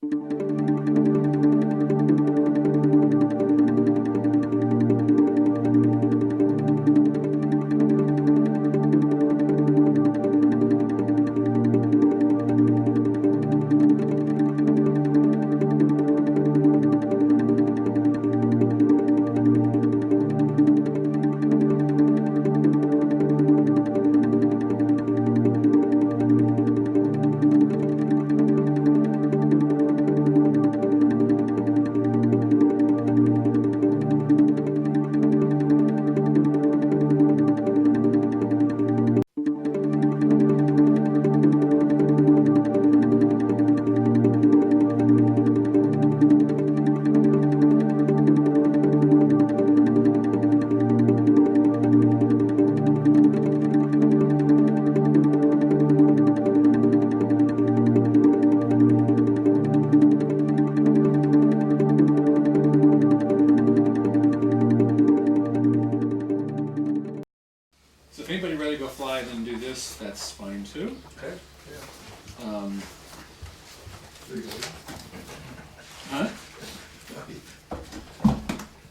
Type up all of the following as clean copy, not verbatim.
If anybody ready to go fly, then do this. That's fine too. Okay. Yeah. Huh?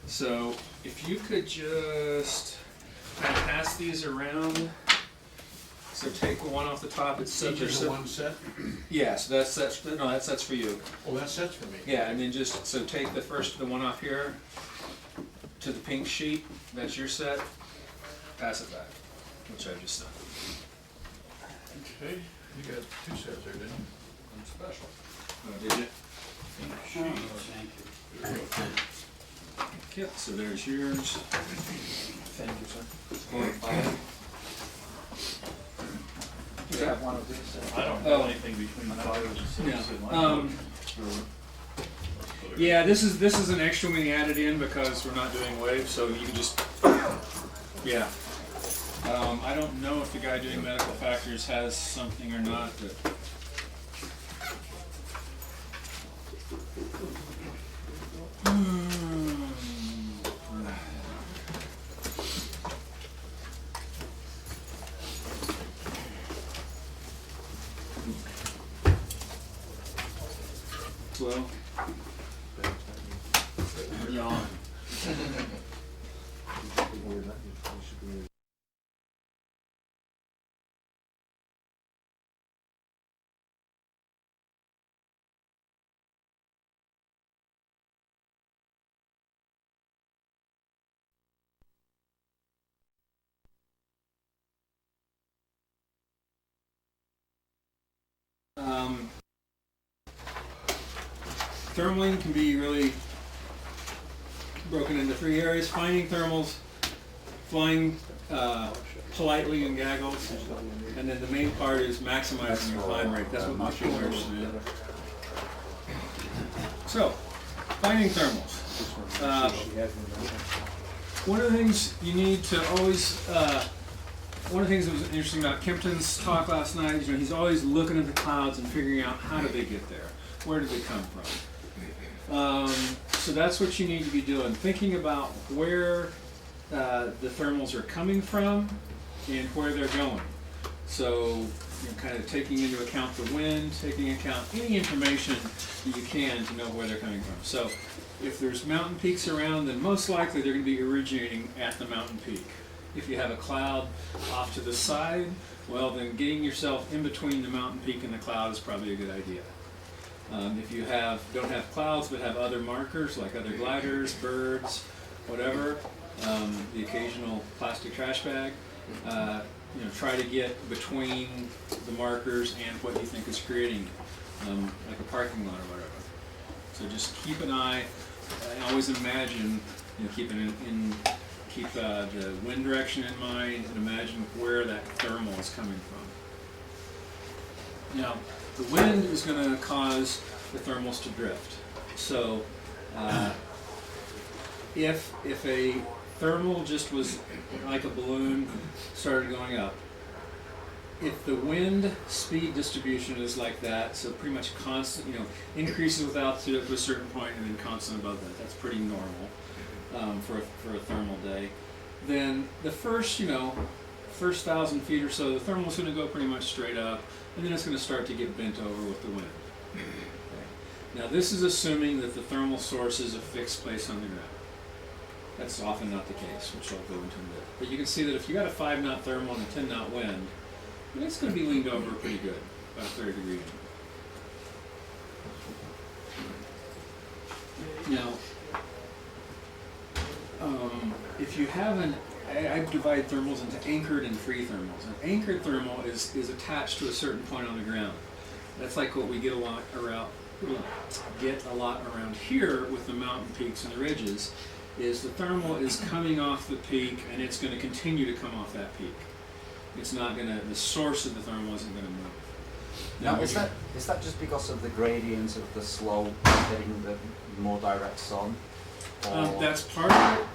So if you could just kind of pass these around. So take the one off the top. It's Each is one set? Yeah. So that's no, that's for you. Oh, that set's for me. Yeah, and then just so take the one off here to the pink sheet. That's your set. Pass it back, which I just done. Okay. You got two sets there, didn't you? I'm special. Oh, did you? Thank you. Yeah, so there's yours. Thank you, sir. You have one of these? I don't know anything between the Yeah, this is an extra we added in because we're not doing waves, so you can just, yeah. I don't know if the guy doing medical factors has something or not, but. Well, yawn. Thermaling can be really broken into three areas: finding thermals, flying politely in gaggles, and then the main part is maximizing your climb rate. That's what most people are interested in. So, finding thermals. One of the things you need to always, one of the things that was interesting about Kempton's talk last night, he's always looking at the clouds and figuring out how did they get there? Where did they come from? So that's what you need to be doing, thinking about where the thermals are coming from and where they're going. So kind of taking into account the wind, taking into account any information that you can to know where they're coming from. So if there's mountain peaks around, then most likely they're going to be originating at the mountain peak. If you have a cloud off to the side, well then getting yourself in between the mountain peak and the cloud is probably a good idea. If you don't have clouds but have other markers like other gliders, birds, whatever, the occasional plastic trash bag, try to get between the markers and what you think is creating, like a parking lot or whatever. So just keep an eye and always imagine, keep the wind direction in mind and imagine where that thermal is coming from. Now, the wind is going to cause the thermals to drift. So if a thermal just was like a balloon, started going up, if the wind speed distribution is like that, so pretty much constant, increases with altitude up to a certain point and then constant above that, that's pretty normal for a thermal day, then the first 1,000 feet or so, the thermal is going to go pretty much straight up, and then it's going to start to get bent over with the wind. Okay. Now this is assuming that the thermal source is a fixed place on the ground. That's often not the case, which I'll go into in a bit. But you can see that if you got a 5-knot thermal and a 10-knot wind, it's going to be leaned over pretty good, about a 30-degree angle. Now, if you have I divide thermals into anchored and free thermals. An anchored thermal is attached to a certain point on the ground. That's like what we get a lot around here with the mountain peaks and the ridges, is the thermal is coming off the peak and it's going to continue to come off that peak. It's not going to, the source of the thermal isn't going to move. Now, is that just because of the gradient of the slope getting the more direct sun? That's part of it.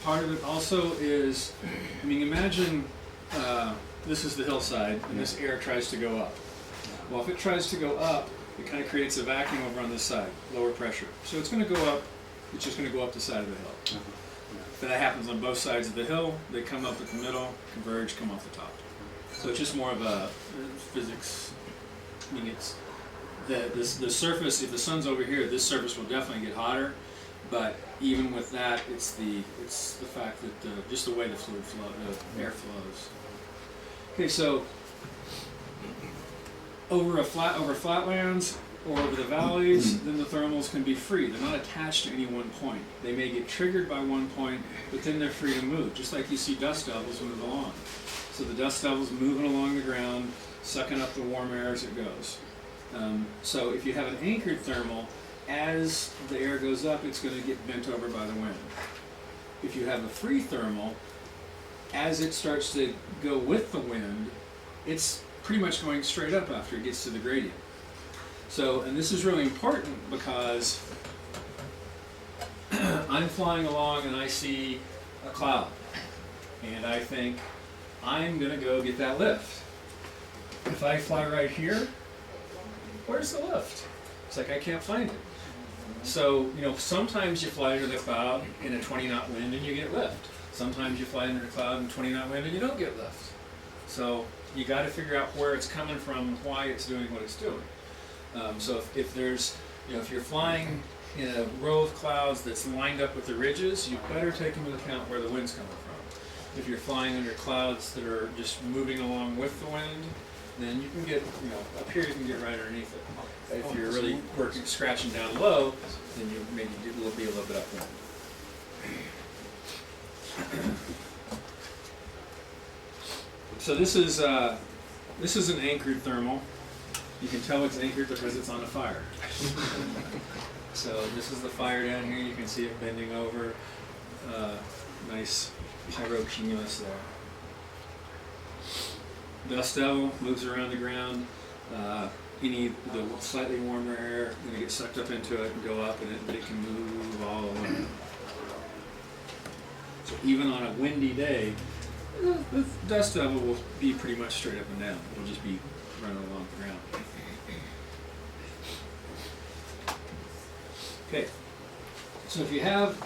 Part of it also is, I mean, imagine this is the hillside and this air tries to go up. Well, if it tries to go up, it kind of creates a vacuum over on this side, lower pressure. So it's going to go up, it's just going to go up the side of the hill. If that happens on both sides of the hill, they come up at the middle, converge, come off the top. So it's just more of a physics. I mean, it's the surface. If the sun's over here, this surface will definitely get hotter. But even with that, it's the fact that just the way the air flows. Okay, so over flatlands or over the valleys, then the thermals can be free. They're not attached to any one point. They may get triggered by one point, but then they're free to move, just like you see dust devils move along. So the dust devil's moving along the ground, sucking up the warm air as it goes. So if you have an anchored thermal, as the air goes up, it's going to get bent over by the wind. If you have a free thermal, as it starts to go with the wind, it's pretty much going straight up after it gets to the gradient. So, and this is really important because I'm flying along and I see a cloud, and I think, I'm going to go get that lift. If I fly right here, where's the lift? It's like I can't find it. So, sometimes you fly under the cloud in a 20-knot wind and you get lift. Sometimes you fly under the cloud in a 20-knot wind and you don't get lift. So you got to figure out where it's coming from and why it's doing what it's doing. So if there's, if you're flying in a row of clouds that's lined up with the ridges, you better take into account where the wind's coming from. If you're flying under clouds that are just moving along with the wind, then you can get, up here you can get right underneath it. If you're really scratching down low, then you maybe will be a little bit upwind. So this is an anchored thermal. You can tell it's anchored because it's on a fire. So this is the fire down here. You can see it bending over. Nice pyrocumulus there. Dust devil moves around the ground. The slightly warmer air is going to get sucked up into it and go up, and it can move all along. So even on a windy day, the dust devil will be pretty much straight up and down. It'll just be running along the ground. Okay, so if you have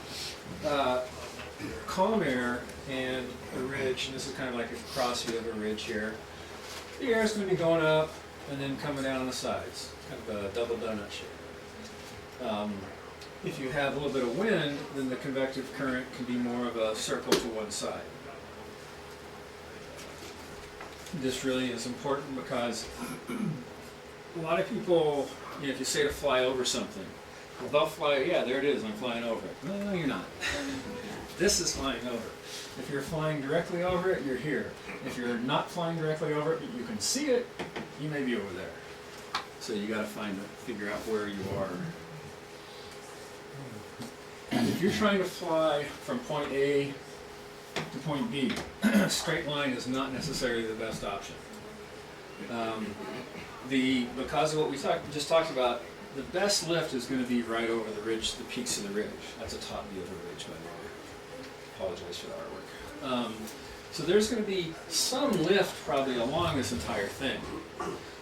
calm air and a ridge, and this is kind of like a cross view of a ridge here, the air is going to be going up and then coming down on the sides, kind of a double donut shape. If you have a little bit of wind, then the convective current can be more of a circle to one side. This really is important because a lot of people, if you say to fly over something, well, they'll fly, yeah, there it is, I'm flying over it. No, you're not. This is flying over. If you're flying directly over it, you're here. If you're not flying directly over it, but you can see it, you may be over there. So you got to figure out where you are. If you're trying to fly from point A to point B, straight line is not necessarily the best option. Because of what we just talked about, the best lift is going to be right over the ridge, the peaks of the ridge. That's a top view of the ridge, by the way. Apologize for the artwork. So there's going to be some lift probably along this entire thing.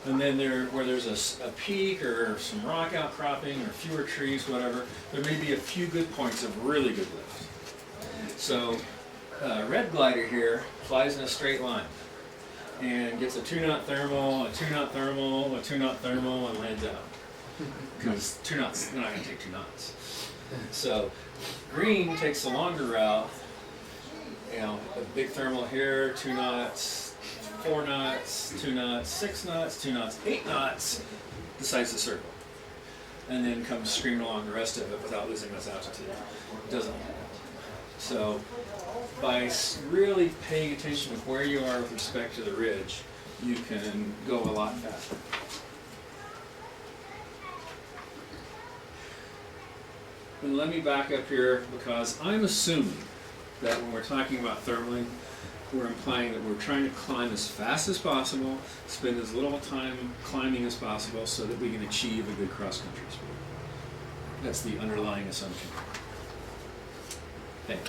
And then where there's a peak or some rock outcropping or fewer trees, whatever, there may be a few good points of really good lift. So red glider here flies in a straight line and gets a 2-knot thermal, a 2-knot thermal, a 2-knot thermal, and lands out. because 2 knots, they're not going to take 2 knots. So green takes the longer route. You know, a big thermal here, 2 knots, 4 knots, 2 knots, 6 knots, 2 knots, 8 knots, decides to circle. And then comes screaming along the rest of it without losing its altitude. Doesn't. So by really paying attention to where you are with respect to the ridge, you can go a lot faster. And let me back up here, because I'm assuming that when we're talking about thermaling, we're implying that we're trying to climb as fast as possible, spend as little time climbing as possible so that we can achieve a good cross-country speed. That's the underlying assumption. Okay.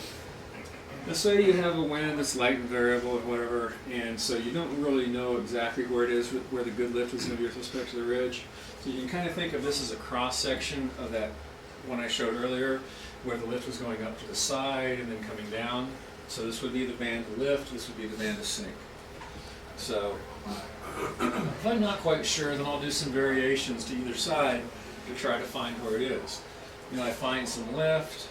Let's say you have a wind that's light and variable or whatever, and so you don't really know exactly where it is, where the good lift is going to be with respect to the ridge. So you can kind of think of this as a cross-section of that one I showed earlier, where the lift was going up to the side and then coming down. So this would be the band to lift, this would be the band to sink. So if I'm not quite sure, then I'll do some variations to either side to try to find where it is. You know, I find some lift,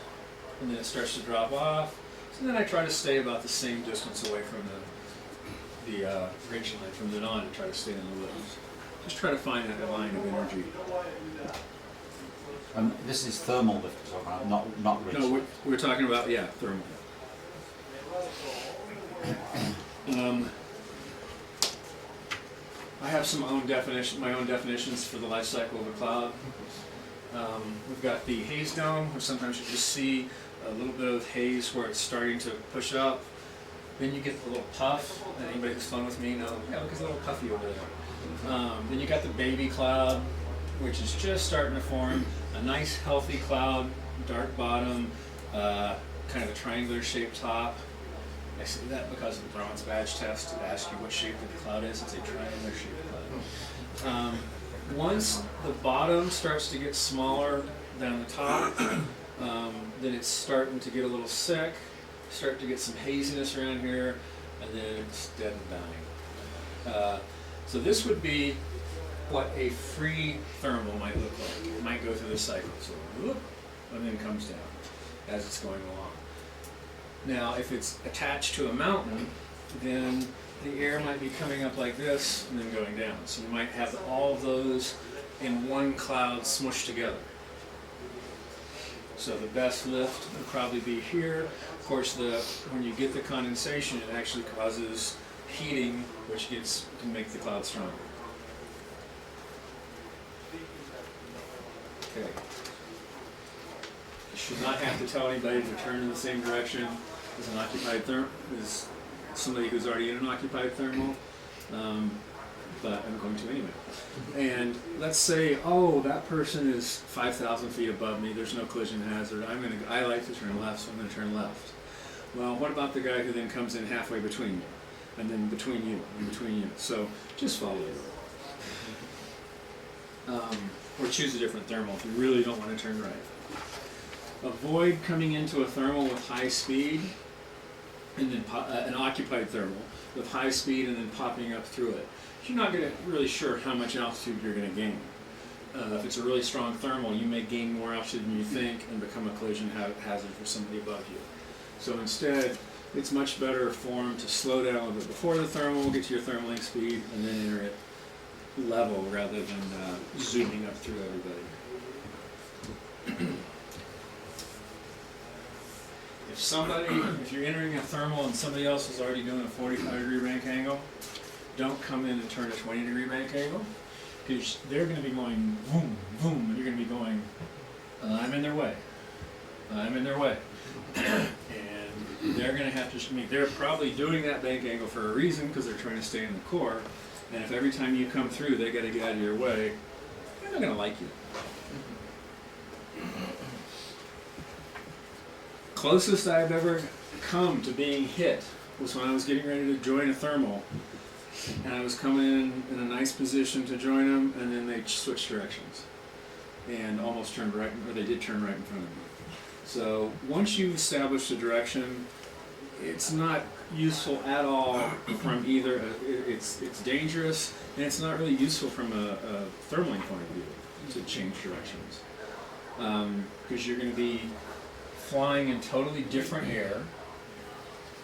and then it starts to drop off. So then I try to stay about the same distance away from the ridge line from then on and try to stay in the lift. Just try to find that line of energy. This is thermal lift, we're talking about, not ridge. No, we're talking about, yeah, thermal. I have my own definitions for the life cycle of a cloud. We've got the haze dome, which sometimes you just see a little bit of haze where it's starting to push up. Then you get the little puff, and anybody who's flown with me knows, yeah, look, it's a little puffy over there. Then you got the baby cloud, which is just starting to form. A nice healthy cloud, dark bottom, kind of a triangular shaped top. I say that because of the bronze badge test to ask you what shape the cloud is. It's a triangular shaped cloud. Once the bottom starts to get smaller than the top, then it's starting to get a little sick, start to get some haziness around here, and then it's dead and dying. So this would be what a free thermal might look like. It might go through this cycle, so whoop, and then comes down as it's going along. Now, if it's attached to a mountain, then the air might be coming up like this and then going down. So you might have all of those in one cloud smushed together. So the best lift would probably be here. Of course, when you get the condensation, it actually causes heating, which can make the cloud stronger. Okay. You should not have to tell anybody to turn in the same direction as an occupied thermal, as somebody who's already in an occupied thermal, but I'm going to anyway. And let's say, oh, that person is 5,000 feet above me, there's no collision hazard, I like to turn left, so I'm going to turn left. Well, what about the guy who then comes in halfway between you, and then between you, and between you? So just follow it. Or choose a different thermal if you really don't want to turn right. Avoid coming into a thermal with high speed, and then an occupied thermal with high speed and then popping up through it. You're not really sure how much altitude you're going to gain. If it's a really strong thermal, you may gain more altitude than you think and become a collision hazard for somebody above you. So instead, it's much better form to slow down a little bit before the thermal, get to your thermaling speed, and then enter it level rather than zooming up through everybody. If you're entering a thermal and somebody else is already doing a 45-degree bank angle, don't come in and turn a 20-degree bank angle, because they're going to be going boom, boom, and you're going to be going, I'm in their way. I'm in their way. And they're going to have to, they're probably doing that bank angle for a reason, because they're trying to stay in the core, and if every time you come through they got to get out of your way, they're not going to like you. Closest I've ever come to being hit was when I was getting ready to join a thermal, and I was coming in a nice position to join them, and then they switched directions and almost turned right, or they did turn right in front of me. So once you've established a direction, it's not useful at all from either, it's dangerous, and it's not really useful from a thermaling point of view to change directions. Because you're going to be flying in totally different air.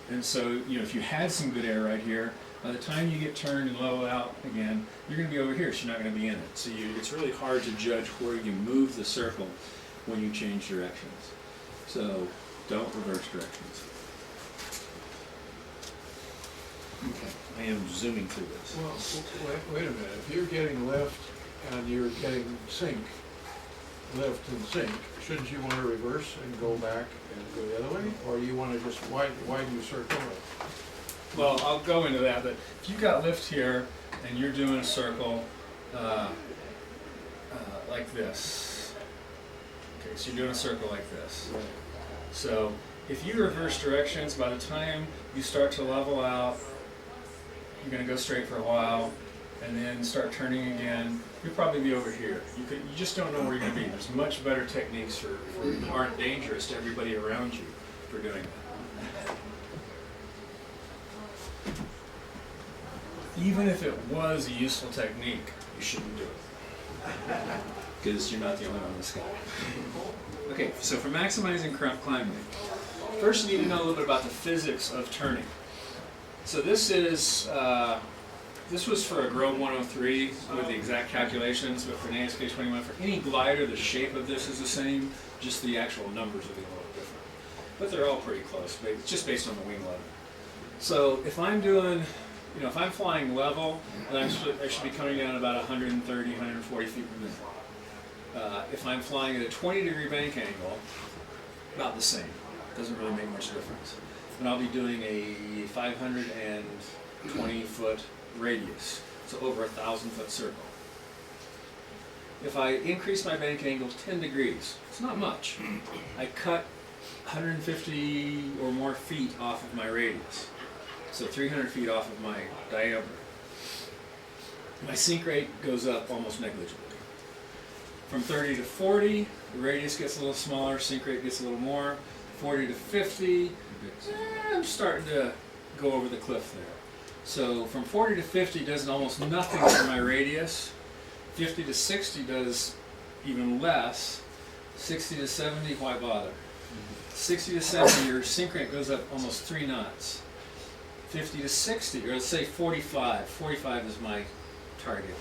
And so, if you had some good air right here, by the time you get turned and level out again, you're going to be over here, so you're not going to be in it. So it's really hard to judge where you move the circle when you change directions. So don't reverse directions. Okay, I am zooming through this. Well, wait a minute, if you're getting left and you're getting sink, left and sink, shouldn't you want to reverse and go back and go the other way? Or you want to just widen your circle? Well, I'll go into that, but if you've got lift here and you're doing a circle like this, okay, so you're doing a circle like this. So if you reverse directions, by the time you start to level out, you're going to go straight for a while, and then start turning again. You'll probably be over here. You just don't know where you're going to be. There's much better techniques that aren't dangerous to everybody around you for doing that. Even if it was a useful technique, you shouldn't do it. Because you're not the only one in the sky. Okay, so for maximizing climbing, first you need to know a little bit about the physics of turning. So this was for a Grove 103 with the exact calculations, but for an ASK 21, for any glider, the shape of this is the same, just the actual numbers will be a little different. But they're all pretty close, just based on the wing level. So if I'm doing, if I'm flying level, then I should be coming down about 130, 140 feet per minute. If I'm flying at a 20-degree bank angle, about the same. Doesn't really make much difference. And I'll be doing a 520-foot radius, so over a 1,000-foot circle. If I increase my bank angle 10 degrees, it's not much. I cut 150 or more feet off of my radius, so 300 feet off of my diameter. My sink rate goes up almost negligibly. From 30 to 40, the radius gets a little smaller, sink rate gets a little more. 40 to 50, I'm starting to go over the cliff there. So from 40 to 50 does almost nothing for my radius. 50 to 60 does even less. 60 to 70, why bother? 60 to 70, your sink rate goes up almost 3 knots. 50 to 60, or let's say 45. 45 is my target.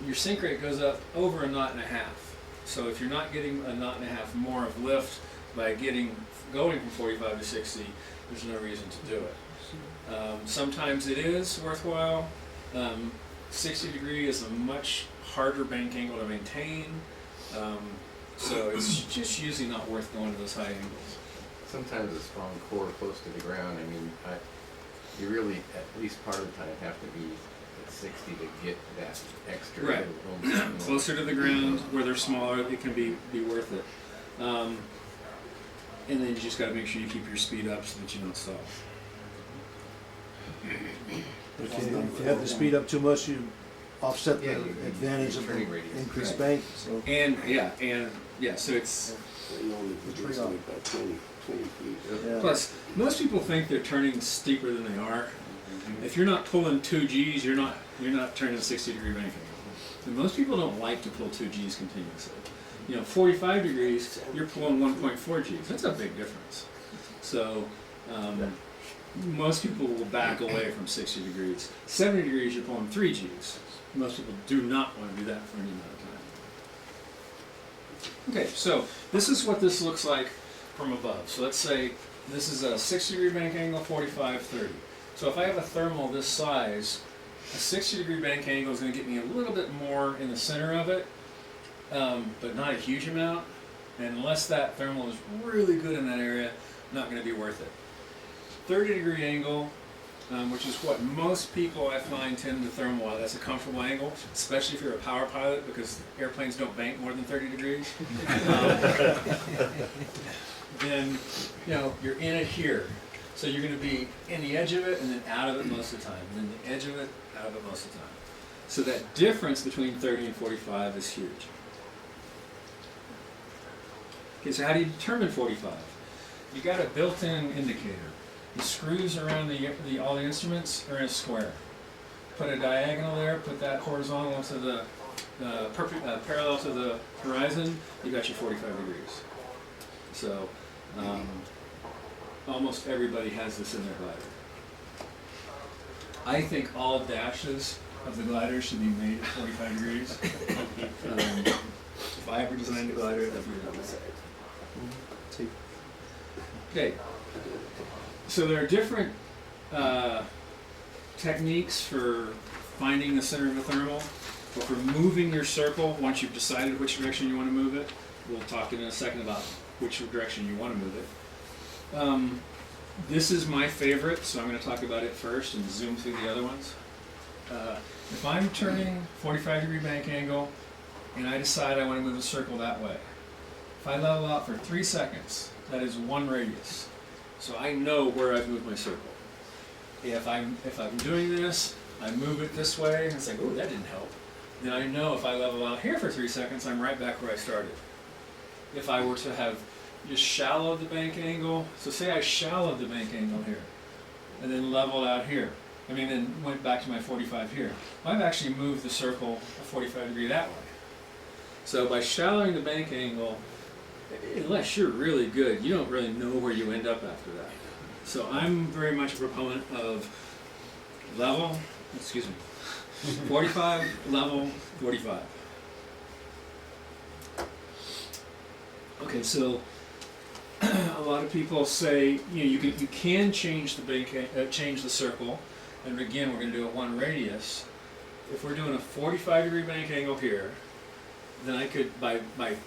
Your sink rate goes up over a knot and a half. So if you're not getting a knot and a half more of lift by going from 45 to 60, there's no reason to do it. Sometimes it is worthwhile. 60 degree is a much harder bank angle to maintain, so it's just usually not worth going to those high angles. Sometimes a strong core close to the ground, you really, at least part of the time, have to be at 60 to get that extra. Right. Closer to the ground, where they're smaller, it can be worth it. And then you just got to make sure you keep your speed up so that you don't stall. If you have the speed up too much, you offset the advantage of the increased bank. So So it's the trade-off. Yeah. plus most people think they're turning steeper than they are. If you're not pulling 2 Gs, you're not turning a 60-degree bank angle. And most people don't like to pull 2 Gs continuously. 45 degrees, you're pulling 1.4 Gs. That's a big difference. So most people will back away from 60 degrees. 70 degrees, you're pulling 3 Gs. Most people do not want to do that for any amount of time. Okay, so this is what this looks like from above. So let's say this is a 60-degree bank angle, 45, 30. So if I have a thermal this size, a 60-degree bank angle is going to get me a little bit more in the center of it, but not a huge amount. And unless that thermal is really good in that area, not going to be worth it. 30-degree angle, which is what most people I find tend to thermal out. That's a comfortable angle, especially if you're a power pilot, because airplanes don't bank more than 30 degrees. Then you're in it here. So you're going to be in the edge of it and then out of it most of the time. And then the edge of it, out of it most of the time. So that difference between 30 and 45 is huge. Okay, so how do you determine 45? You got a built-in indicator. The screws around all the instruments are in a square. Put a diagonal there, put that horizontal to the parallel to the horizon, you got your 45 degrees. So almost everybody has this in their glider. I think all dashes of the glider should be made at 45 degrees. If I ever designed a glider, that'd be what I would say. Okay, so there are different techniques for finding the center of a thermal, or for moving your circle once you've decided which direction you want to move it. We'll talk in a second about which direction you want to move it. This is my favorite, so I'm going to talk about it first and zoom through the other ones. If I'm turning 45-degree bank angle and I decide I want to move the circle that way, if I level out for 3 seconds, that is 1 radius. So I know where I've moved my circle. If I'm doing this, I move it this way, and it's like, oh, that didn't help. Then I know if I level out here for 3 seconds, I'm right back where I started. If I were to have just shallowed the bank angle, so say I shallowed the bank angle here, and then leveled out here, then went back to my 45 here, I've actually moved the circle a 45 degree that way. So by shallowing the bank angle, unless you're really good, you don't really know where you end up after that. So I'm very much a proponent of 45, level, 45. Okay, so a lot of people say you can change the change the circle, and again we're going to do it 1 radius. If we're doing a 45-degree bank angle here, then I could by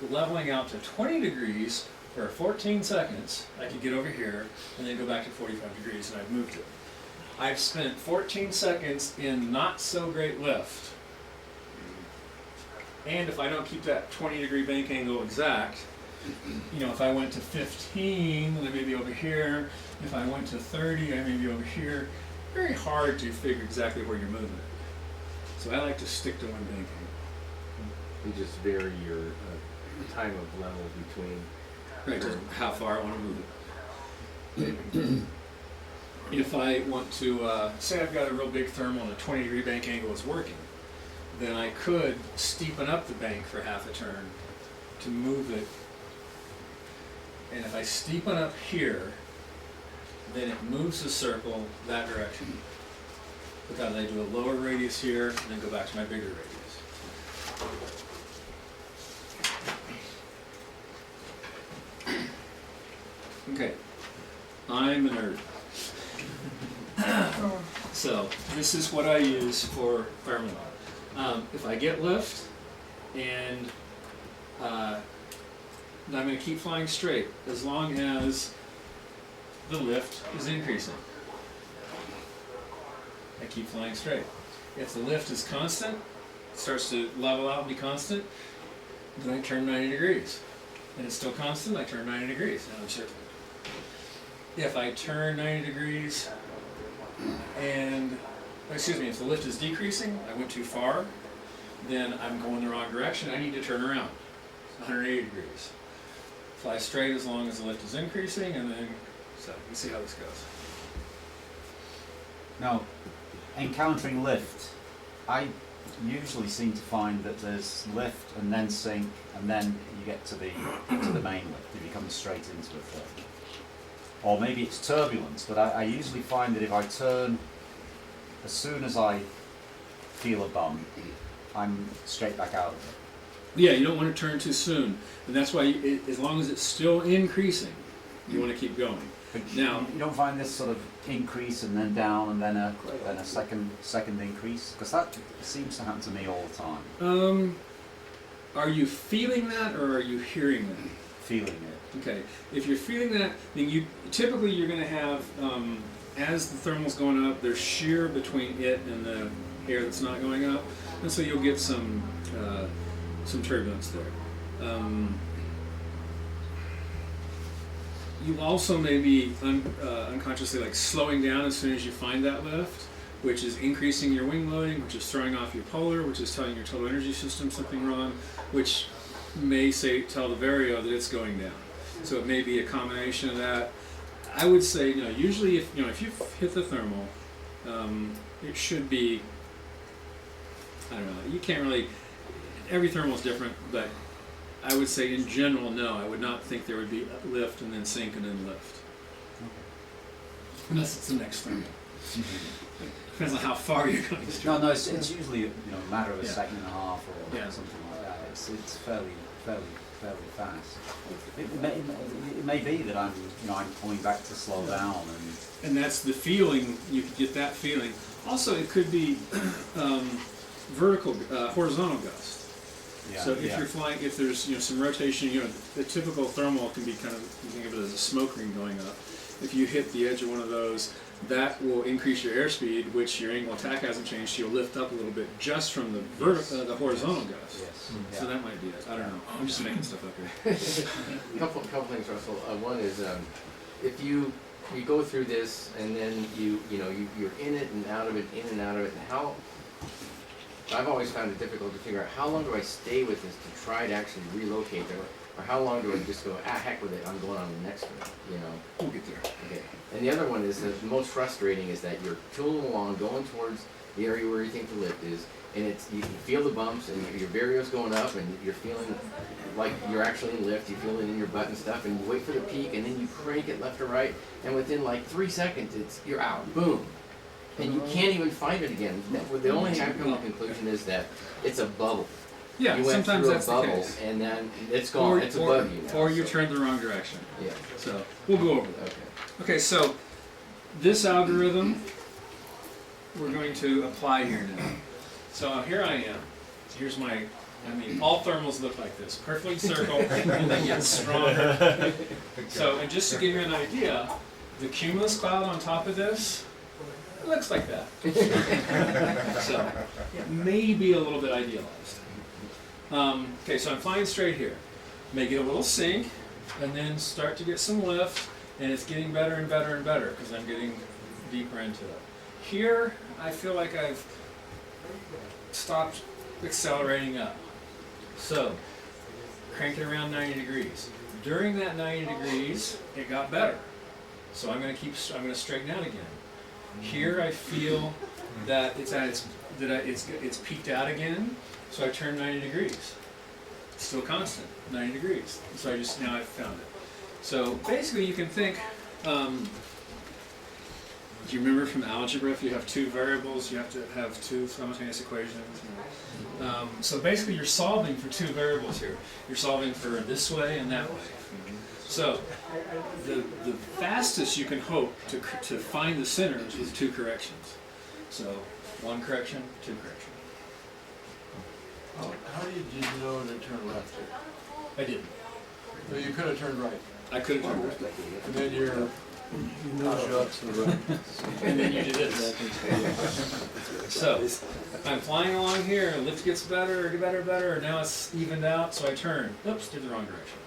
leveling out to 20 degrees for 14 seconds, I could get over here and then go back to 45 degrees, and I've moved it. I've spent 14 seconds in not so great lift, and if I don't keep that 20-degree bank angle exact, if I went to 15, then I may be over here. If I went to 30, I may be over here. Very hard to figure exactly where you're moving it. So I like to stick to 1 bank angle. You just vary your time of level between. Right, just how far I want to move it. If I want to, say I've got a real big thermal and a 20-degree bank angle is working, then I could steepen up the bank for half a turn to move it. And if I steepen up here, then it moves the circle that direction. Because I do a lower radius here and then go back to my bigger radius. Okay, I'm a nerd. So this is what I use for thermal. If I get lift and I'm going to keep flying straight as long as the lift is increasing. I keep flying straight. If the lift is constant, it starts to level out and be constant, then I turn 90 degrees. And it's still constant, I turn 90 degrees and I'm circling. If I turn 90 degrees and, if the lift is decreasing, I went too far, then I'm going the wrong direction, I need to turn around, 180 degrees. Fly straight as long as the lift is increasing, and then, so you see how this goes. Now, encountering lift, I usually seem to find that there's lift and then sink, and then you get to the main lift, if you come straight into a thing. Or maybe it's turbulence, but I usually find that if I turn, as soon as I feel a bump, I'm straight back out of it. Yeah, you don't want to turn too soon, and that's why, as long as it's still increasing, you want to keep going. But Now, you don't find this sort of increase and then down and then a second increase? Because that seems to happen to me all the time. Are you feeling that, or are you hearing that? Feeling it. Okay, if you're feeling that, then you're going to have, as the thermal's going up, there's shear between it and the air that's not going up, and so you'll get some turbulence there. You also may be unconsciously slowing down as soon as you find that lift, which is increasing your wing loading, which is throwing off your polar, which is telling your total energy system something wrong, which may tell the vario that it's going down. So it may be a combination of that. I would say, usually if you hit the thermal, it should be, I don't know, you can't really, every thermal is different, but I would say in general, no, I would not think there would be lift and then sink and then lift. Unless it's the next thermal. Depends on how far you're going. No, it's usually a matter of a Yeah. second and a half or Yeah. something like that. It's fairly fast. It may be that I'm pulling back to slow down And that's the feeling, you could get that feeling. Also, it could be horizontal gust. yeah, So if yeah. you're flying, if there's some rotation, the typical thermal can be kind of, you think of it as a smoke ring going up. If you hit the edge of one of those, that will increase your airspeed, which your angle of attack hasn't changed, so you'll lift up a little bit just from the horizontal gust. Yes. So that might be it. I don't know. I'm just making stuff up here. Couple things, Russell. One is if you go through this and then you're in it and out of it, in and out of it, and how I've always found it difficult to figure out how long do I stay with this to try to actually relocate there, or how long do I just go, heck with it, I'm going on the next one, We'll get there. Okay. And the other one is that the most frustrating is that you're tooling along, going towards the area where you think the lift is, and you can feel the bumps, and your vario's going up, and you're feeling like you're actually in lift, you feel it in your butt and stuff, and you wait for the peak, and then you crank it left or right, and within like 3 seconds, you're out, boom. And you can't even find it again. The only thing I've come to the conclusion is that it's a bubble. Yeah, You went sometimes through that's a the bubble, case. and then it's gone, it's above you now. Or you so- turned the wrong direction. Yeah, So we'll go over that. okay. Okay, so this algorithm we're going to apply here now. So here I am. Here's all thermals look like this. Perfect circle, and they get stronger. So, and just to give you an idea, the cumulus cloud on top of this, it looks like that. So, it may be a little bit idealized. Okay, so I'm flying straight here. May get a little sink, and then start to get some lift, and it's getting better and better and better because I'm getting deeper into it. Here, I feel like I've stopped accelerating up. So, crank it around 90 degrees. During that 90 degrees, it got better. So I'm going to straighten out again. Here I feel that it's peaked out again, so I turn 90 degrees. It's still constant, 90 degrees. So now I've found it. So basically you can think, do you remember from algebra, if you have two variables, you have to have two simultaneous equations? So basically you're solving for two variables here. You're solving for this way and that way. So the fastest you can hope to find the center is with two corrections. So one correction, two correction. How did you know to turn left here? I didn't. So you could have turned right, I could have turned right. and then you're You know you up to the right. And then you do this. So I'm flying along here, and lift gets better, better, now it's evened out, so I turn. Oops, did the wrong direction.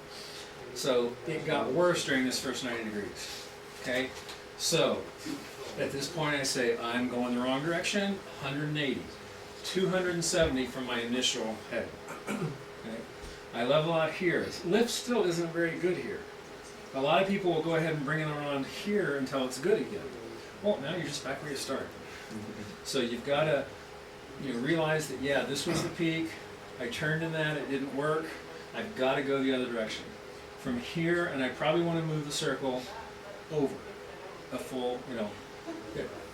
So it got worse during this first 90 degrees. Okay? So at this point I say I'm going the wrong direction, 180. 270 from my initial head. Okay? I level out here. Lift still isn't very good here. A lot of people will go ahead and bring it around here until it's good again. Well, now you're just back where you started. So you've got to realize that, yeah, this was the peak. I turned in that, it didn't work. I've got to go the other direction. From here, and I probably want to move the circle over a full,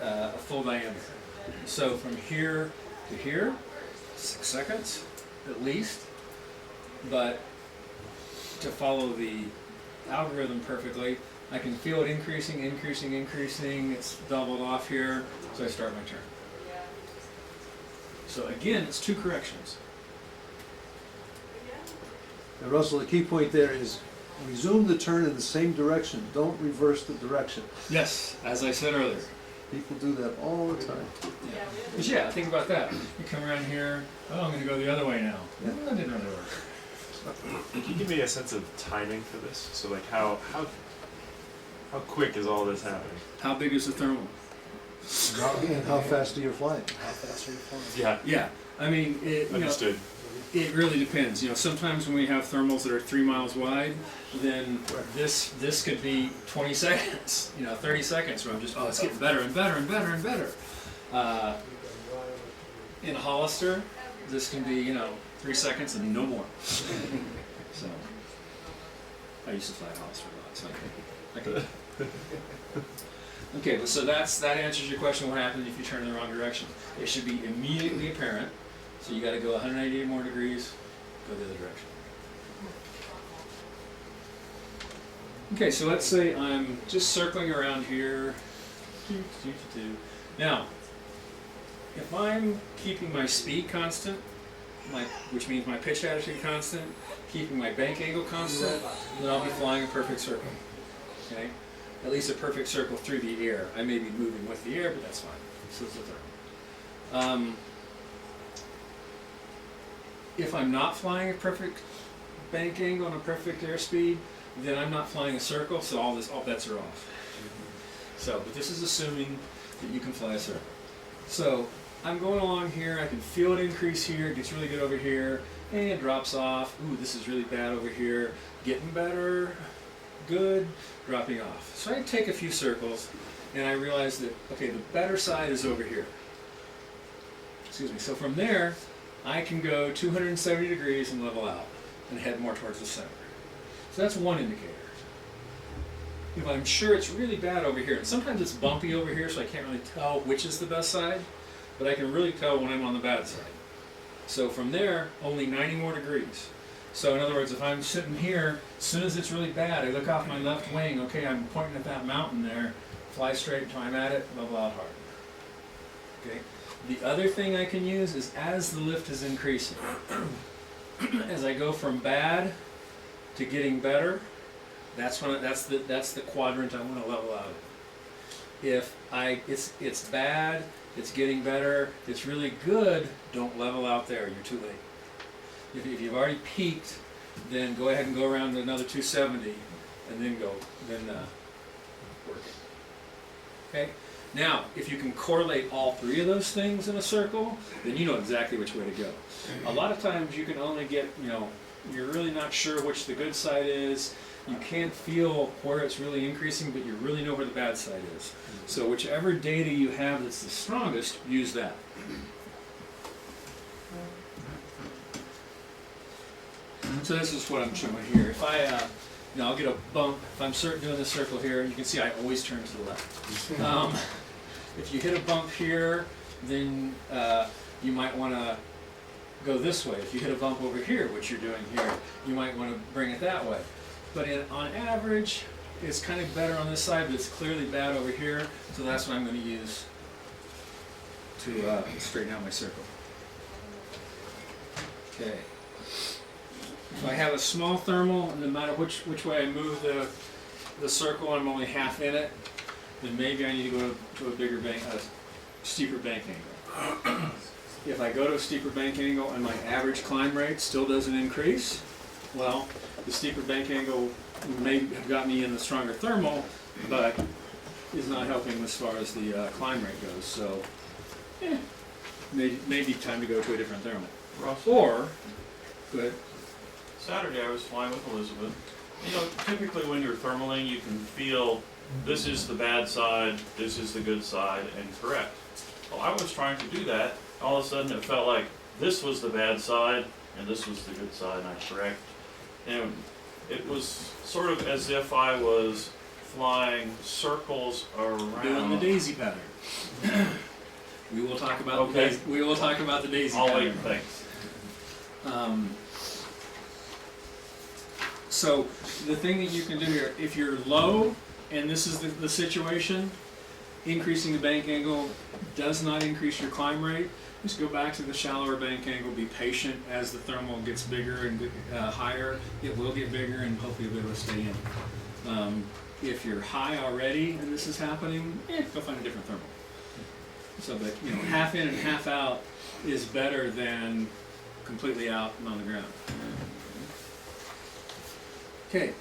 a full diameter. So from here to here, 6 seconds at least. But to follow the algorithm perfectly, I can feel it increasing. It's doubled off here, so I start my turn. So again, it's two corrections. And Russell, the key point there is resume the turn in the same direction. Don't reverse the direction. Yes, as I said earlier. People do that all the time. But yeah, think about that. You come around here, I'm going to go the other way now. That didn't really work. Can you give me a sense of timing for this? So like how quick is all this happening? How big is the thermal? And how fast are you flying? Yeah, Yeah, I mean, understood. It really depends. You know, sometimes when we have thermals that are 3 miles wide, then this could be 20 seconds, you know, 30 seconds where I'm just, oh, it's getting better and better and better and better. In Hollister, this can be, you know, 3 seconds and no more. So, I used to fly Hollister a lot, so I can. Okay, so that answers your question. What happens if you turn in the wrong direction? It should be immediately apparent. So you got to go 180 more degrees, go the other direction. Okay, so let's say I'm just circling around here. Now, if I'm keeping my speed constant, which means my pitch attitude constant, keeping my bank angle constant, then I'll be flying a perfect circle. Okay? At least a perfect circle through the air. I may be moving with the air, but that's fine. So it's a thermal. If I'm not flying a perfect bank angle and a perfect airspeed, then I'm not flying a circle, so all bets are off. So, but this is assuming that you can fly a circle. So, I'm going along here, I can feel it increase here, it gets really good over here, and it drops off. Ooh, this is really bad over here. Getting better, good, dropping off. So I take a few circles, and I realize that, okay, the better side is over here. Excuse me. So from there, I can go 270 degrees and level out and head more towards the center. So that's one indicator. If I'm sure it's really bad over here, and sometimes it's bumpy over here, so I can't really tell which is the best side, but I can really tell when I'm on the bad side. So from there, only 90 more degrees. So in other words, if I'm sitting here, as soon as it's really bad, I look off my left wing, okay, I'm pointing at that mountain there, fly straight until I'm at it, level out hard. Okay. The other thing I can use is as the lift is increasing, as I go from bad to getting better, that's the quadrant I want to level out. If it's bad, it's getting better, it's really good, don't level out there, you're too late. If you've already peaked, then go ahead and go around to another 270 and then work it. Okay? Now, if you can correlate all three of those things in a circle, then you know exactly which way to go. A lot of times you can only get, you know, you're really not sure which the good side is. You can't feel where it's really increasing, but you really know where the bad side is. So whichever data you have that's the strongest, use that. So this is what I'm showing here. If I'll get a bump. If I'm doing the circle here, you can see I always turn to the left. If you hit a bump here, then you might want to go this way. If you hit a bump over here, which you're doing here, you might want to bring it that way. But on average, it's kind of better on this side, but it's clearly bad over here, so that's what I'm going to use to straighten out my circle. Okay. If I have a small thermal, and no matter which way I move the circle, I'm only half in it, then maybe I need to go to a steeper bank angle. If I go to a steeper bank angle and my average climb rate still doesn't increase, well, the steeper bank angle may have got me in the stronger thermal, but is not helping as far as the climb rate goes. So, maybe time to go to a different thermal. Ross, Or, go ahead. Saturday I was flying with Elizabeth. You know, typically when you're thermaling, you can feel this is the bad side, this is the good side, and correct. Well, I was trying to do that. All of a sudden it felt like this was the bad side, and this was the good side, and I correct. And it was sort of as if I was flying circles around. Doing the daisy pattern. We will talk about Okay. we will talk about the daisy I'll pattern. wait, thanks. So the thing that you can do here, if you're low and this is the situation, increasing the bank angle does not increase your climb rate. Just go back to the shallower bank angle, be patient as the thermal gets bigger and higher. It will get bigger and hopefully you'll be able to stay in. If you're high already and this is happening, go find a different thermal. So, but you know, half in and half out is better than completely out and on the ground. Okay.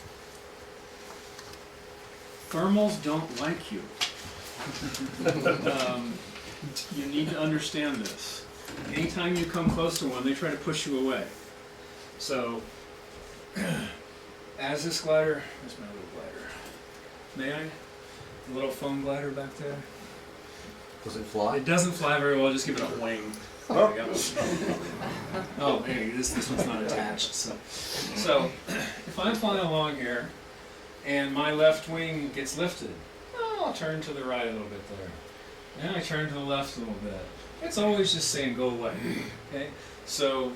Thermals don't like you. You need to understand this. anytime you come close to one, they try to push you away. So, as this glider, where's my little glider? May I? The little foam glider back there? Does it fly? It doesn't fly very well, just give it a wing. There we go. Oh, hey, this one's not attached. So, if I'm flying along here and my left wing gets lifted, I'll turn to the right a little bit there. And I turn to the left a little bit. It's always just saying go away. Okay? So,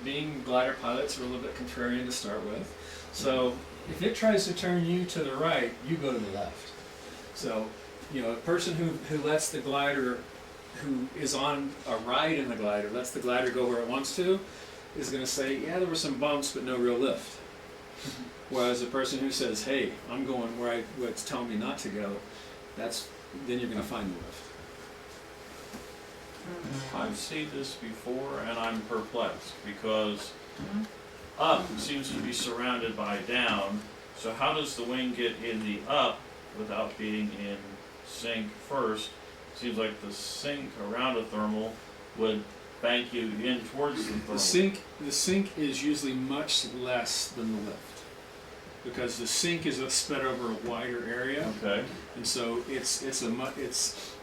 being glider pilots, we're a little bit contrarian to start with. So, if it tries to turn you to the right, you go to the left. So, you know, a person who lets the glider, who is on a ride in the glider, lets the glider go where it wants to, is going to say, yeah, there were some bumps, but no real lift. Whereas a person who says, hey, I'm going where it's telling me not to go, then you're going to find the lift. I've seen this before and I'm perplexed because up seems to be surrounded by down. So how does the wing get in the up without being in sync first? Seems like the sink around a thermal would bank you in towards the thermal. The sink is usually much less than the lift because the sink is spread over a wider area. Okay. And so it's a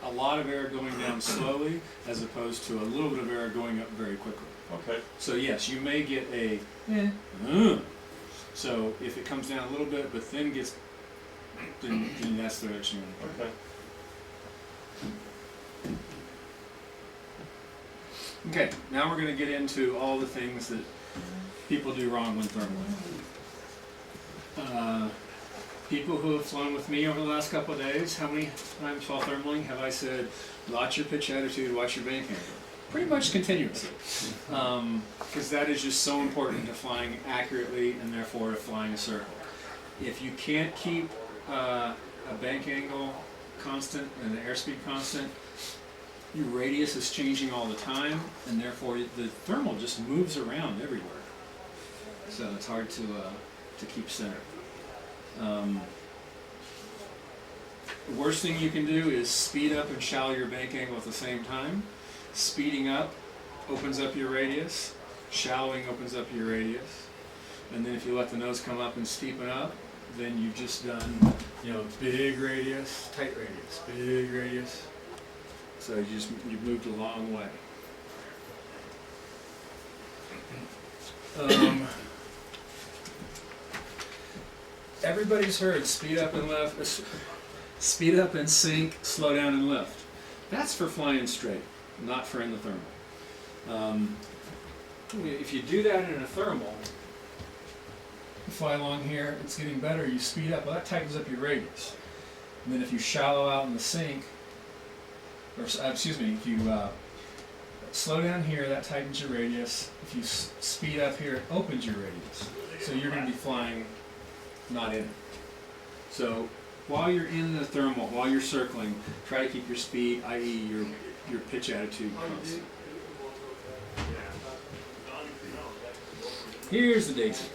lot of air going down slowly as opposed to a little bit of air going up very quickly. Okay. So yes, you may get a so if it comes down a little bit but then gets then that's the direction. Okay. Okay, now we're going to get into all the things that people do wrong when thermaling. People who have flown with me over the last couple of days, how many times while thermaling have I said, watch your pitch attitude, watch your bank angle? Pretty much continuously. Because that is just so important to flying accurately and therefore to flying a circle. If you can't keep a bank angle constant and an airspeed constant, your radius is changing all the time, and therefore the thermal just moves around everywhere. So it's hard to keep center. The worst thing you can do is speed up and shallow your bank angle at the same time. Speeding up opens up your radius, shallowing opens up your radius, and then if you let the nose come up and steepen up, then you've just done, big radius, tight radius, big radius. So you've moved a long way. Everybody's heard speed up and sink, slow down and lift. That's for flying straight, not for in the thermal. If you do that in a thermal, you fly along here, it's getting better, you speed up, well that tightens up your radius. And then if you shallow out in the sink, if you slow down here, that tightens your radius. If you speed up here, it opens your radius. So you're going to be flying not in it. So while you're in the thermal, while you're circling, try to keep your speed, i.e. your pitch attitude constant. Here's the daisy.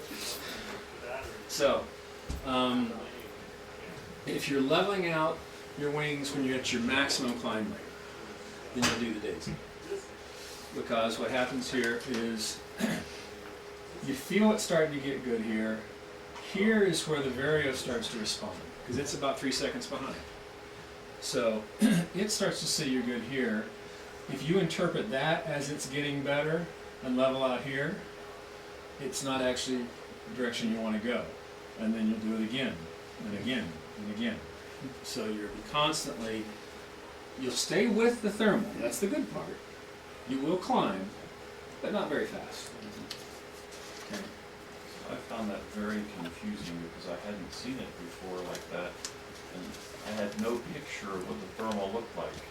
So, if you're leveling out your wings when you're at your maximum climb rate, then you'll do the daisy. Because what happens here is you feel it starting to get good here. Here is where the vario starts to respond, because it's about 3 seconds behind. So it starts to say you're good here. If you interpret that as it's getting better and level out here, it's not actually the direction you want to go. And then you'll do it again, and again, and again. So you'll stay with the thermal, that's the good part. You will climb, but not very fast. Okay. I found that very confusing because I hadn't seen it before like that, and I had no picture of what the thermal looked like.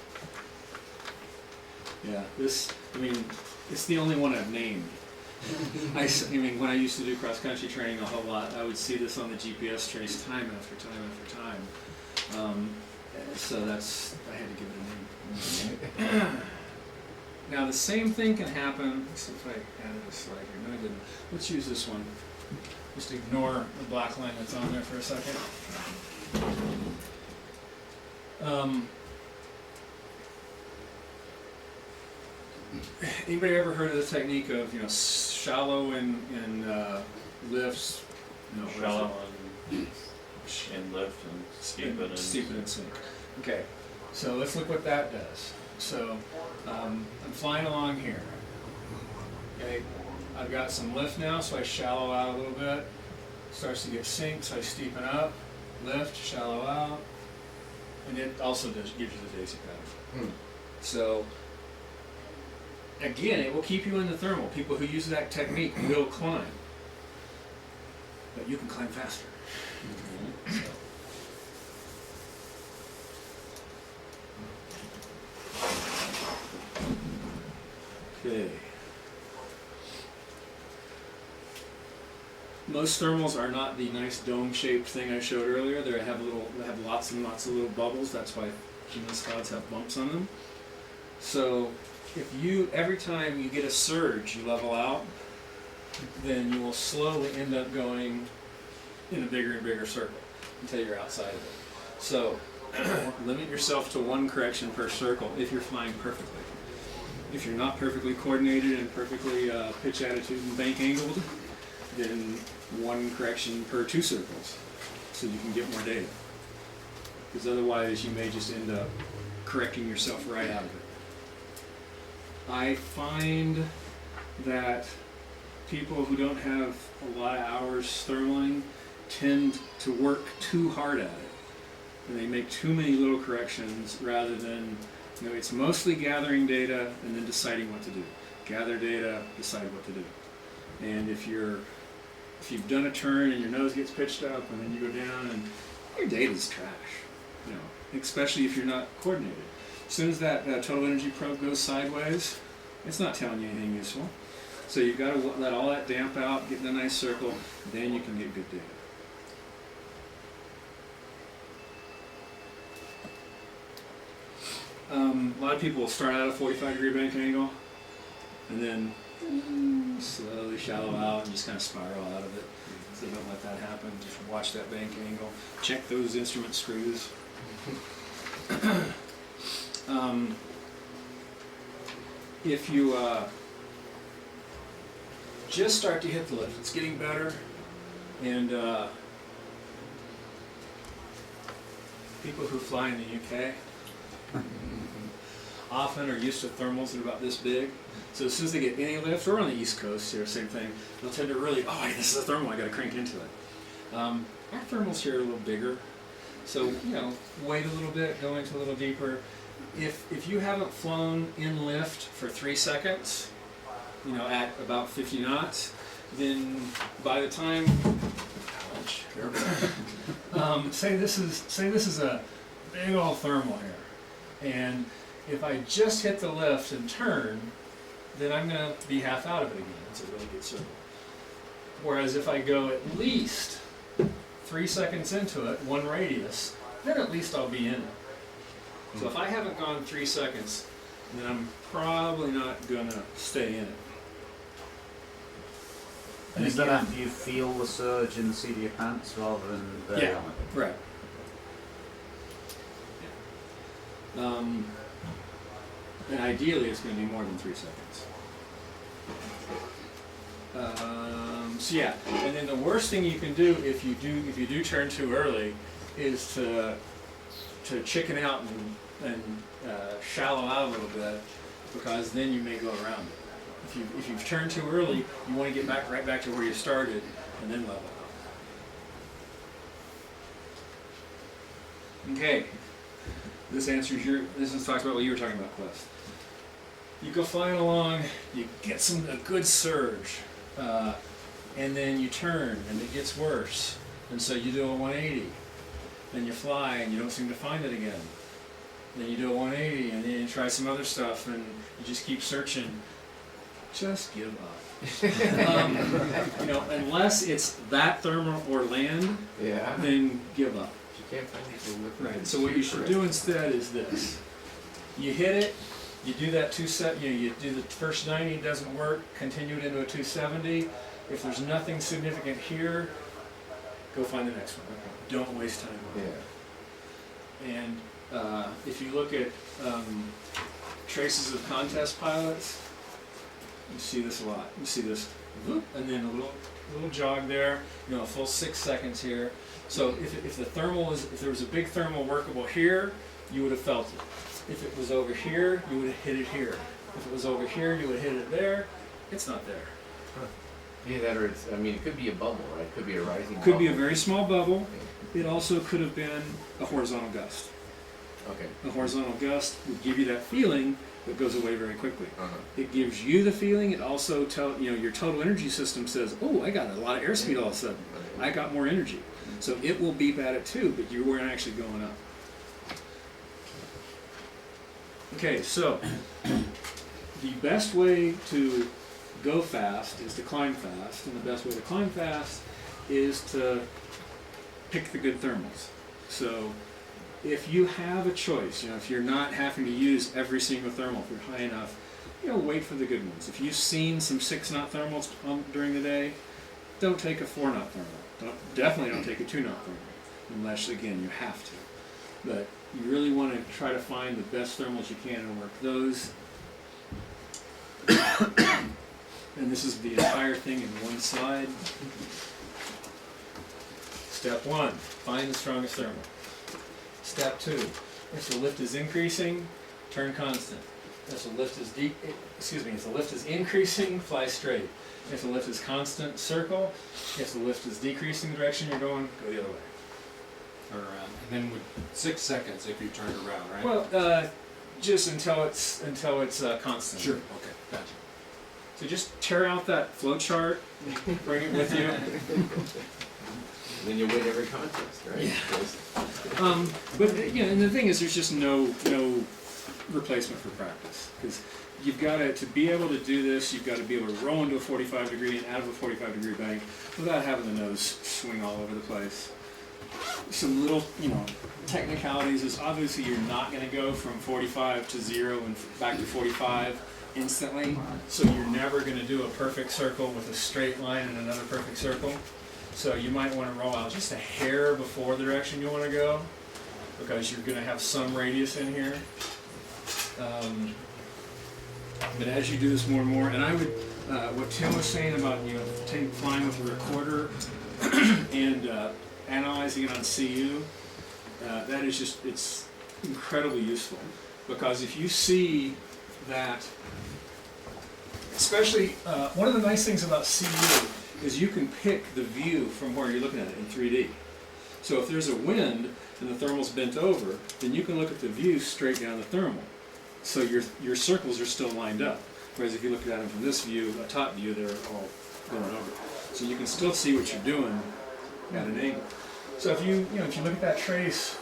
Yeah, it's the only one I've named. When I used to do cross-country training a whole lot, I would see this on the GPS trace time after time after time. So I had to give it a name. Now the same thing can happen, let's see if I added a slide here, no I didn't. Let's use this one. Just ignore the black line that's on there for a second. anybody ever heard of the technique of, shallow in lifts? No, what is it? Shallow and lift and steepen and. Steepen and sink. Okay, so let's look what that does. So I'm flying along here. Okay, I've got some lift now, so I shallow out a little bit. Starts to get sink, so I steepen up, lift, shallow out, and it also gives you the daisy pattern. So again, it will keep you in the thermal. People who use that technique will climb, but you can climb faster. So. Okay. Most thermals are not the nice dome-shaped thing I showed earlier. They have lots and lots of little bubbles. That's why cumulus clouds have bumps on them. So if every time you get a surge, you level out, then you will slowly end up going in a bigger and bigger circle until you're outside of it. So limit yourself to one correction per circle if you're flying perfectly. If you're not perfectly coordinated and perfectly pitch attitude and bank angled, then one correction per 2 circles, so you can get more data. Because otherwise you may just end up correcting yourself right out of it. I find that people who don't have a lot of hours thermaling tend to work too hard at it. And they make too many little corrections rather than, it's mostly gathering data and then deciding what to do. Gather data, decide what to do. And if you've done a turn and your nose gets pitched up and then you go down and your data's trash, especially if you're not coordinated. As soon as that total energy probe goes sideways, it's not telling you anything useful. So you've got to let all that damp out, get in a nice circle, then you can get good data. A lot of people will start out at a 45-degree bank angle and then slowly shallow out and just kind of spiral out of it. So don't let that happen. Just watch that bank angle. Check those instrument screws. If you just start to hit the lift, it's getting better, and people who fly in the UK often are used to thermals that are about this big. So as soon as they get any lift, or on the East Coast here, same thing, they'll tend to really, hey, this is a thermal, I got to crank into it. Our thermals here are a little bigger, so wait a little bit, go into a little deeper. If you haven't flown in lift for 3 seconds, at about 50 knots, then by the time, say this is a big old thermal here, and if I just hit the lift and turn, then I'm going to be half out of it again. It's a really good circle. Whereas if I go at least 3 seconds into it, one radius, then at least I'll be in it. So if I haven't gone 3 seconds, then I'm probably not going to stay in it. And is that after you feel the surge in the seat of your pants rather than there on it? Right. Yeah. And ideally, it's going to be more than 3 seconds. And then the worst thing you can do if you do turn too early is to chicken out and shallow out a little bit, because then you may go around it. If you've turned too early, you want to get right back to where you started and then level out. Okay. This talks about what you were talking about, Quest. You go flying along, you get a good surge, and then you turn and it gets worse. And so you do a 180. Then you fly and you don't seem to find it again. Then you do a 180 and then you try some other stuff and you just keep searching. Just give up. Unless it's that thermal or land, then give up. You can't find anything. Right. So what you should do instead is this: you hit it, you do that you do the first 90, it doesn't work, continue it into a 270. If there's nothing significant here, go find the next one. Don't waste time on it. And if you look at traces of contest pilots. You see this a lot. You see this, whoop, and then a little jog there. You know, a full 6 seconds here. So if there was a big thermal workable here, you would have felt it. If it was over here, you would have hit it here. If it was over here, you would have hit it there. It's not there. Yeah, that or it's, I mean, it could be a bubble, right? It could be a rising bubble. Could be a very small bubble. It also could have been a horizontal gust. Okay. A horizontal gust would give you that feeling, but goes away very quickly. Uh-huh. It gives you the feeling. It also your total energy system says, "Oh, I got a lot of airspeed all of a sudden. I got more energy." So it will beep at it too, but you weren't actually going up. Okay, so the best way to go fast is to climb fast, and the best way to climb fast is to pick the good thermals. So if you have a choice, if you're not having to use every single thermal, if you're high enough, wait for the good ones. If you've seen some 6-knot thermals during the day, don't take a 4-knot thermal. Definitely don't take a 2-knot thermal, unless, again, you have to. But you really want to try to find the best thermals you can and work those. And this is the entire thing in one slide. Step 1, find the strongest thermal. Step 2, if the lift is increasing, turn constant. If the lift is increasing, fly straight. If the lift is constant, circle. If the lift is decreasing the direction you're going, go the other way. Turn around. And then with 6 seconds if you turn it around, right? Well, just until it's constant. Sure. Okay. Gotcha. So just tear out that flow chart, bring it with you. And then you win every contest, right? Yeah. But and the thing is, there's just no replacement for practice, because you've got to be able to do this. You've got to be able to roll into a 45-degree and out of a 45-degree bank without having the nose swing all over the place. Some little, technicalities is obviously you're not going to go from 45 to 0 and back to 45 instantly. So you're never going to do a perfect circle with a straight line and another perfect circle. So you might want to roll out just a hair before the direction you want to go, because you're going to have some radius in here. But as you do this more and more, and I would, what Tim was saying about flying with a recorder and analyzing it on CU, that is just, it's incredibly useful, because if you see that, especially one of the nice things about CU is you can pick the view from where you're looking at it in 3D. So if there's a wind and the thermal's bent over, then you can look at the view straight down the thermal. So your circles are still lined up. Whereas if you look at them from this view, a top view, they're all going over. So you can still see what you're doing at an angle. So if you look at that trace,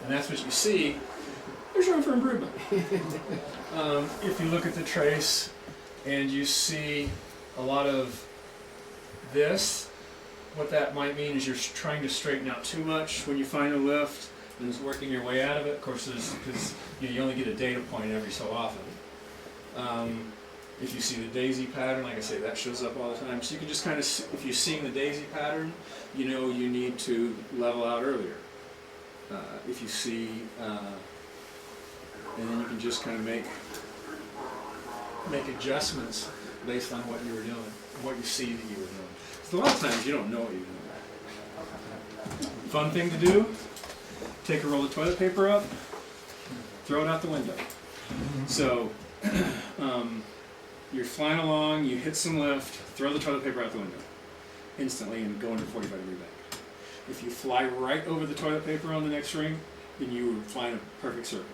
and that's what you see, there's room for improvement. If you look at the trace and you see a lot of this, what that might mean is you're trying to straighten out too much when you find a lift and is working your way out of it. Of course, because you only get a data point every so often. If you see the daisy pattern, like I say, that shows up all the time. So you can just kind of, if you're seeing the daisy pattern, you need to level out earlier. If you see, and then you can just kind of make adjustments based on what you were doing, what you see that you were doing. So a lot of times you don't know what you're doing. Fun thing to do, take a roll of toilet paper up, throw it out the window. So you're flying along, you hit some lift, throw the toilet paper out the window instantly and go into 45-degree bank. If you fly right over the toilet paper on the next ring, then you were flying a perfect circle.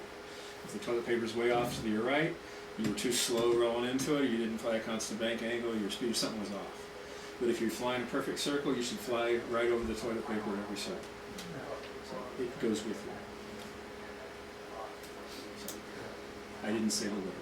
If the toilet paper is way off to your right, you were too slow rolling into it, or you didn't fly a constant bank angle, your speed, something was off. But if you're flying a perfect circle, you should fly right over the toilet paper every circle. So it goes with you. So, I didn't say the word.